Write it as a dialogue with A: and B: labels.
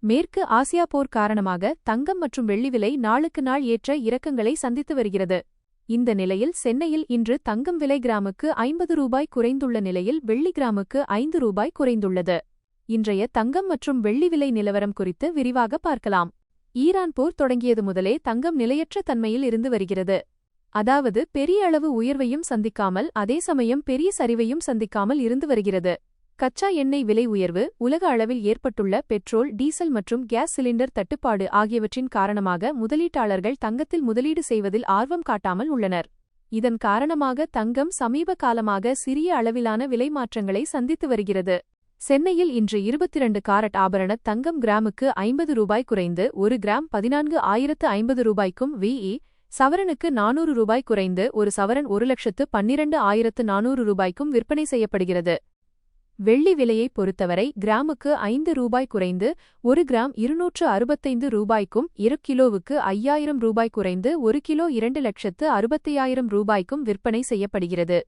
A: மேற்கு ஆசியா போர் காரணமாக தங்கம் மற்றும் வெள்ளி விலை நாளுக்கு நாள் ஏற்ற இறக்கங்களை சந்தித்து வருகிறது. இந்த நிலையில் சென்னையில் இன்று தங்கம் விலை கிராமுக்கு 50 ரூபாய் குறைந்துள்ள நிலையில் வெள்ளி கிராமுக்கு 5 ரூபாய் குறைந்துள்ளது. இன்றைய தங்கம் மற்றும் வெள்ளி விலை நிலவரம் குறித்து விரிவாக பார்க்கலாம். ஈரான் போர் தொடங்கியது முதலே தங்கம் நிலையற்ற தன்மையில் இருந்து வருகிறது. அதாவது பெரிய அளவு உயர்வையும் சந்திக்காமல் அதே சமயம் பெரிய சரிவையும் சந்திக்காமல் இருந்து வருகிறது. கச்சா எண்ணெய் விலை உயர்வு, உலக அளவில் ஏற்பட்டுள்ள பெட்ரோல், டீசல் மற்றும் கேஸ் சிலிண்டர் தட்டுப்பாடு ஆகியவற்றின் காரணமாக முதலீட்டாளர்கள் தங்கத்தில் முதலீடு செய்வதில் ஆர்வம் காட்டாமல் உள்ளனர். இதன் காரணமாக தங்கம் சமீப காலமாக சிறிய அளவிலான விலை மாற்றங்களை சந்தித்து வருகிறது. சென்னையில் இன்று 22 காரட் ஆபரண தங்கம் கிராமுக்கு 50 ரூபாய் குறைந்து 1 கிராம் 14,050 ரூபாய்க்கும் சவரனுக்கு 400 ரூபாய் குறைந்து ஒரு சவரன் 1,12,400 ரூபாய்க்கும் விற்பனை செய்யப்படுகிறது. வெள்ளி விலையை பொறுத்தவரை கிராமுக்கு 5 ரூபாய் குறைந்து 1 கிராம் 265 ரூபாய்க்கும் 1 கிலோவுக்கு 5,000 ரூபாய் குறைந்து 1 கிலோ 2,65,000 ரூபாய்க்கும் விற்பனை செய்யப்படுகிறது.